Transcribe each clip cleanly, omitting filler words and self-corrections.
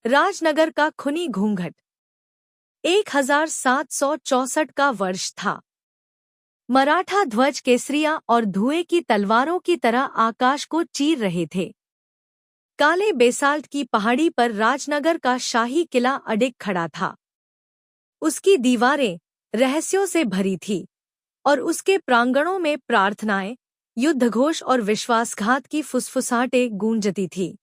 राजनगर का खूनी घूंघट 1764 का वर्ष था। मराठा ध्वज केसरिया और धुएं की तलवारों की तरह आकाश को चीर रहे थे। काले बेसाल्ट की पहाड़ी पर राजनगर का शाही किला अडिग खड़ा था। उसकी दीवारें रहस्यों से भरी थी और उसके प्रांगणों में प्रार्थनाएं, युद्धघोष और विश्वासघात की फुसफुसाहटें गूंजती थीं।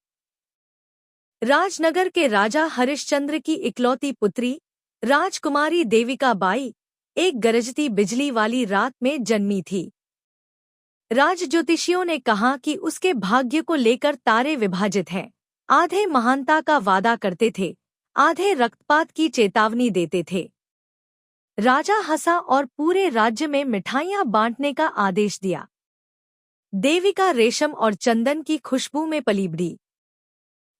राजनगर के राजा हरिश्चंद्र की इकलौती पुत्री राजकुमारी देविका बाई एक गरजती बिजली वाली रात में जन्मी थी। राजज्योतिषियों ने कहा कि उसके भाग्य को लेकर तारे विभाजित हैं। आधे महानता का वादा करते थे, आधे रक्तपात की चेतावनी देते थे। राजा हंसा और पूरे राज्य में मिठाइयां बांटने का आदेश दिया। देविका रेशम और चंदन की खुशबू में पली बढ़ी।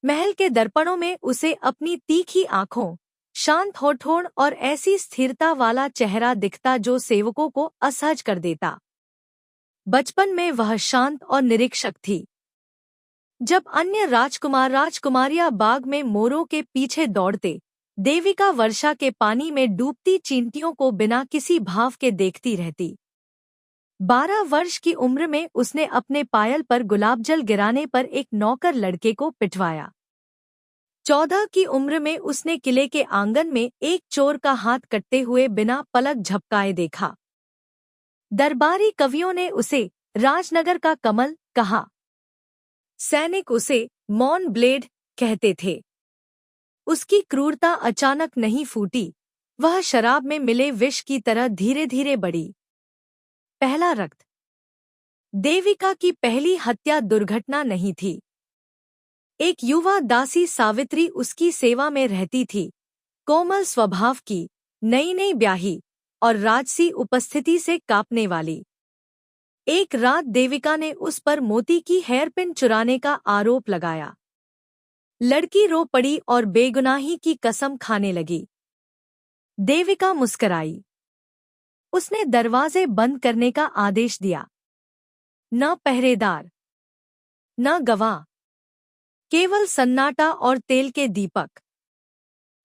महल के दर्पणों में उसे अपनी तीखी आंखों, शांत होठों और ऐसी स्थिरता वाला चेहरा दिखता जो सेवकों को असहज कर देता। बचपन में वह शांत और निरीक्षक थी। जब अन्य राजकुमारियां बाग में मोरों के पीछे दौड़ते, देविका वर्षा के पानी में डूबती चींटियों को बिना किसी भाव के देखती रहती। 12 वर्ष की उम्र में उसने अपने पायल पर गुलाबजल गिराने पर एक नौकर लड़के को पिटवाया। 14 की उम्र में उसने किले के आंगन में एक चोर का हाथ कटते हुए बिना पलक झपकाए देखा। दरबारी कवियों ने उसे राजनगर का कमल कहा। सैनिक उसे मौन ब्लेड कहते थे। उसकी क्रूरता अचानक नहीं फूटी, वह शराब में मिले विष की तरह धीरे धीरे बढ़ी। पहला रक्त। देविका की पहली हत्या दुर्घटना नहीं थी। एक युवा दासी सावित्री उसकी सेवा में रहती थी, कोमल स्वभाव की, नई नई ब्याही और राजसी उपस्थिति से कांपने वाली। एक रात देविका ने उस पर मोती की हेयरपिन चुराने का आरोप लगाया। लड़की रो पड़ी और बेगुनाही की कसम खाने लगी। देविका मुस्कराई। उसने दरवाजे बंद करने का आदेश दिया। न पहरेदार, न गवाह, केवल सन्नाटा और तेल के दीपक।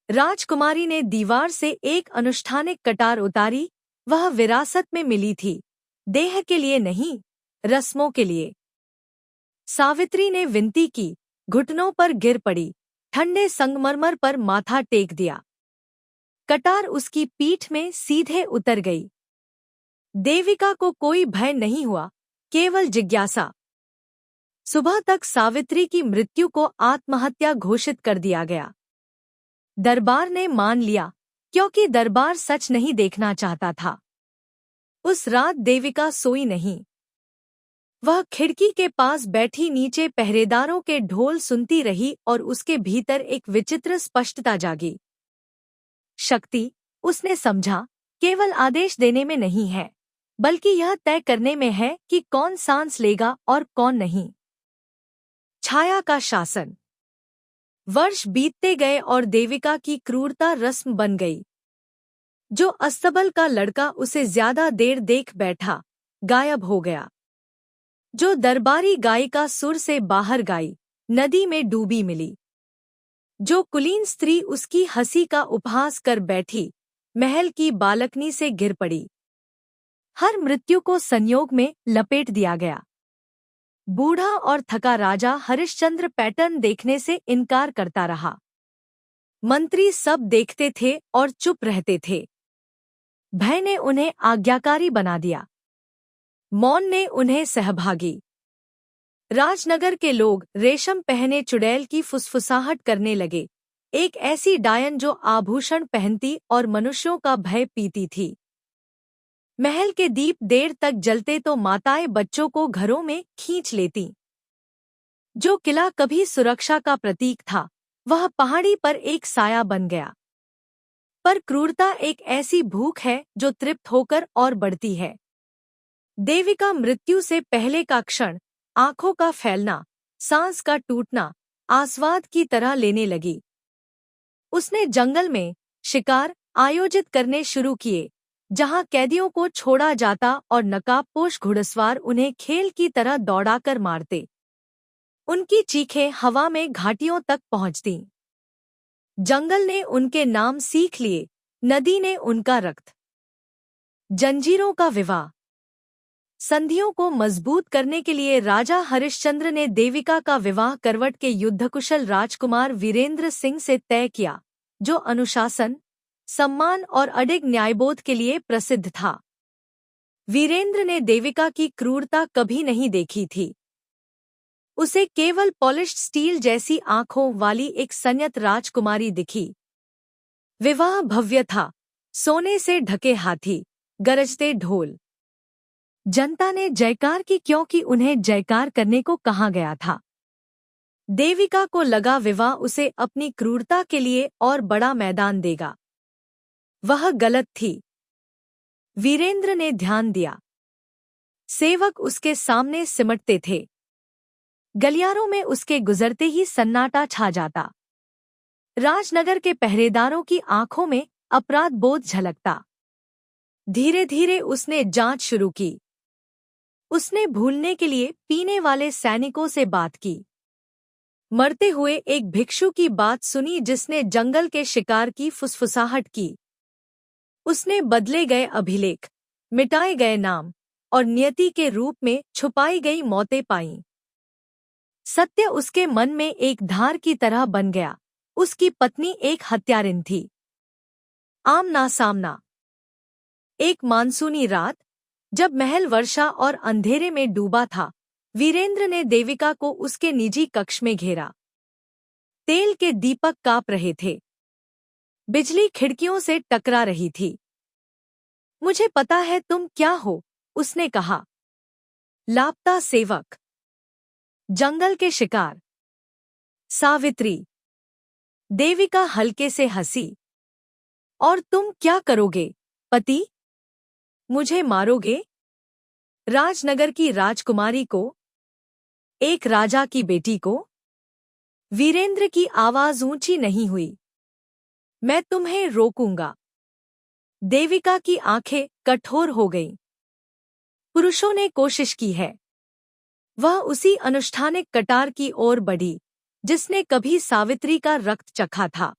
राजकुमारी ने दीवार से एक अनुष्ठानिक कटार उतारी। वह विरासत में मिली थी, देह के लिए नहीं, रस्मों के लिए। सावित्री ने विनती की, घुटनों पर गिर पड़ी, ठंडे संगमरमर पर माथा टेक दिया। कटार उसकी पीठ में सीधे उतर गई। देविका को कोई भय नहीं हुआ, केवल जिज्ञासा। सुबह तक सावित्री की मृत्यु को आत्महत्या घोषित कर दिया गया। दरबार ने मान लिया, क्योंकि दरबार सच नहीं देखना चाहता था। उस रात देविका सोई नहीं। वह खिड़की के पास बैठी नीचे पहरेदारों के ढोल सुनती रही और उसके भीतर एक विचित्र स्पष्टता जागी। शक्ति, उसने समझा, केवल आदेश देने में नहीं है, बल्कि यह तय करने में है कि कौन सांस लेगा और कौन नहीं। छाया का शासन। वर्ष बीतते गए और देविका की क्रूरता रस्म बन गई। जो अस्तबल का लड़का उसे ज्यादा देर देख बैठा, गायब हो गया। जो दरबारी गायिका सुर से बाहर गाई, नदी में डूबी मिली। जो कुलीन स्त्री उसकी हंसी का उपहास कर बैठी, महल की बालकनी से गिर पड़ी। हर मृत्यु को संयोग में लपेट दिया गया। बूढ़ा और थका राजा हरिश्चंद्र पैटर्न देखने से इनकार करता रहा। मंत्री सब देखते थे और चुप रहते थे। भय ने उन्हें आज्ञाकारी बना दिया, मौन ने उन्हें सहभागी। राजनगर के लोग रेशम पहने चुड़ैल की फुसफुसाहट करने लगे, एक ऐसी डायन जो आभूषण पहनती और मनुष्यों का भय पीती थी। महल के दीप देर तक जलते तो माताएं बच्चों को घरों में खींच लेती। जो किला कभी सुरक्षा का प्रतीक था, वह पहाड़ी पर एक साया बन गया। पर क्रूरता एक ऐसी भूख है जो तृप्त होकर और बढ़ती है। देविका मृत्यु से पहले का क्षण, आंखों का फैलना, सांस का टूटना, आस्वाद की तरह लेने लगी। उसने जंगल में शिकार आयोजित करने शुरू किए, जहां कैदियों को छोड़ा जाता और नकाबपोश घुड़सवार उन्हें खेल की तरह दौड़ाकर मारते। उनकी चीखें हवा में घाटियों तक पहुंचतीं। जंगल ने उनके नाम सीख लिए, नदी ने उनका रक्त। जंजीरों का विवाह। संधियों को मजबूत करने के लिए राजा हरिश्चंद्र ने देविका का विवाह करवट के युद्धकुशल राजकुमार वीरेंद्र सिंह से तय किया, जो अनुशासन, सम्मान और अडिग न्यायबोध के लिए प्रसिद्ध था। वीरेंद्र ने देविका की क्रूरता कभी नहीं देखी थी। उसे केवल पॉलिश्ड स्टील जैसी आंखों वाली एक संयत राजकुमारी दिखी। विवाह भव्य था, सोने से ढके हाथी, गरजते ढोल। जनता ने जयकार की क्योंकि उन्हें जयकार करने को कहा गया था। देविका को लगा विवाह उसे अपनी क्रूरता के लिए और बड़ा मैदान देगा। वह गलत थी। वीरेंद्र ने ध्यान दिया। सेवक उसके सामने सिमटते थे। गलियारों में उसके गुजरते ही सन्नाटा छा जाता। राजनगर के पहरेदारों की आंखों में अपराध बोध झलकता। धीरे धीरे उसने जांच शुरू की। उसने भूलने के लिए पीने वाले सैनिकों से बात की। मरते हुए एक भिक्षु की बात सुनी जिसने जंगल के शिकार की फुसफुसाहट की। उसने बदले गए अभिलेख, मिटाए गए नाम और नियति के रूप में छुपाई गई मौतें पाईं। सत्य उसके मन में एक धार की तरह बन गया। उसकी पत्नी एक हत्यारिन थी। आमना सामना। एक मानसूनी रात, जब महल वर्षा और अंधेरे में डूबा था, वीरेंद्र ने देविका को उसके निजी कक्ष में घेरा। तेल के दीपक कांप रहे थे। बिजली खिड़कियों से टकरा रही थी। मुझे पता है तुम क्या हो, उसने कहा। लापता सेवक, जंगल के शिकार, सावित्री। देविका हल्के से हंसी। और तुम क्या करोगे, पति? मुझे मारोगे? राजनगर की राजकुमारी को? एक राजा की बेटी को? वीरेंद्र की आवाज ऊंची नहीं हुई। मैं तुम्हें रोकूंगा। देविका की आंखें कठोर हो गईं। पुरुषों ने कोशिश की है। वह उसी अनुष्ठानिक कटार की ओर बढ़ी जिसने कभी सावित्री का रक्त चखा था।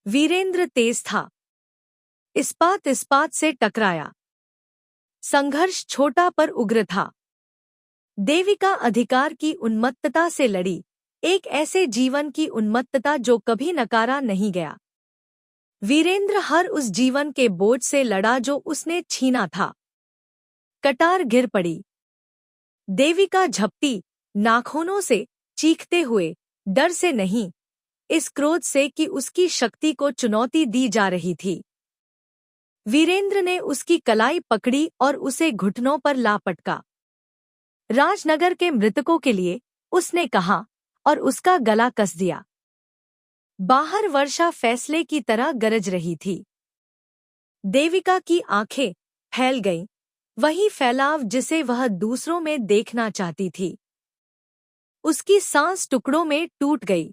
वीरेंद्र तेज था। इस्पात इस्पात से टकराया। संघर्ष छोटा पर उग्र था। देविका अधिकार की उन्मत्तता से लड़ी, एक ऐसे जीवन की उन्मत्तता जो कभी नकारा नहीं गया। वीरेंद्र हर उस जीवन के बोझ से लड़ा जो उसने छीना था। कटार गिर पड़ी। देविका झपटी, नाखूनों से, चीखते हुए, डर से नहीं, इस क्रोध से कि उसकी शक्ति को चुनौती दी जा रही थी। वीरेंद्र ने उसकी कलाई पकड़ी और उसे घुटनों पर ला पटका। राजनगर के मृतकों के लिए, उसने कहा, और उसका गला कस दिया। बाहर वर्षा फैसले की तरह गरज रही थी। देविका की आंखें फैल गईं, वही फैलाव जिसे वह दूसरों में देखना चाहती थी। उसकी सांस टुकड़ों में टूट गई।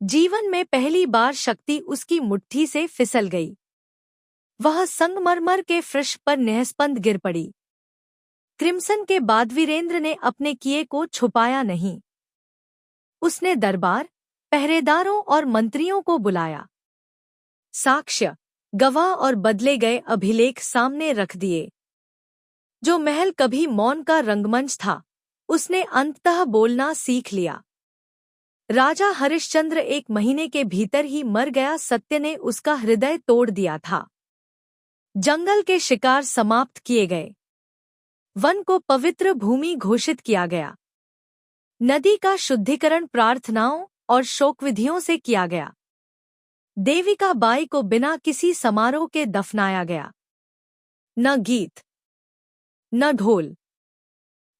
जीवन में पहली बार शक्ति उसकी मुट्ठी से फिसल गई। वह संगमरमर के फर्श पर निहस्पंद गिर पड़ी। क्रिम्सन के बाद वीरेंद्र ने अपने किए को छुपाया नहीं। उसने दरबार, पहरेदारों और मंत्रियों को बुलाया। साक्ष्य, गवाह और बदले गए अभिलेख सामने रख दिए। जो महल कभी मौन का रंगमंच था, उसने अंततः बोलना सीख लिया। राजा हरिश्चंद्र 1 महीने के भीतर ही मर गया। सत्य ने उसका हृदय तोड़ दिया था। जंगल के शिकार समाप्त किए गए। वन को पवित्र भूमि घोषित किया गया। नदी का शुद्धिकरण प्रार्थनाओं और शोकविधियों से किया गया। देविका बाई को बिना किसी समारोह के दफनाया गया। न गीत, न ढोल,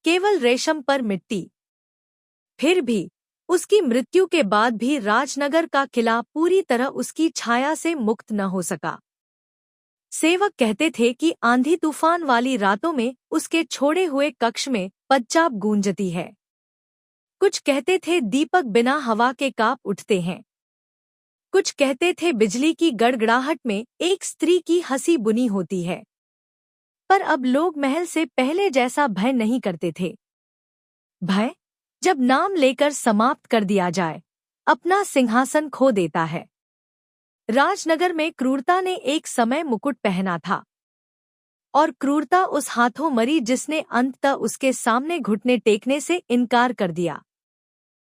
केवल रेशम पर मिट्टी। फिर भी उसकी मृत्यु के बाद भी राजनगर का किला पूरी तरह उसकी छाया से मुक्त न हो सका। सेवक कहते थे कि आंधी तूफान वाली रातों में उसके छोड़े हुए कक्ष में पदचाप गूंजती है। कुछ कहते थे दीपक बिना हवा के कांप उठते हैं। कुछ कहते थे बिजली की गड़गड़ाहट में एक स्त्री की हंसी बुनी होती है। पर अब लोग महल से पहले जैसा भय नहीं करते थे। भय, जब नाम लेकर समाप्त कर दिया जाए, अपना सिंहासन खो देता है। राजनगर में क्रूरता ने एक समय मुकुट पहना था, और क्रूरता उस हाथों मरी जिसने अंततः उसके सामने घुटने टेकने से इनकार कर दिया।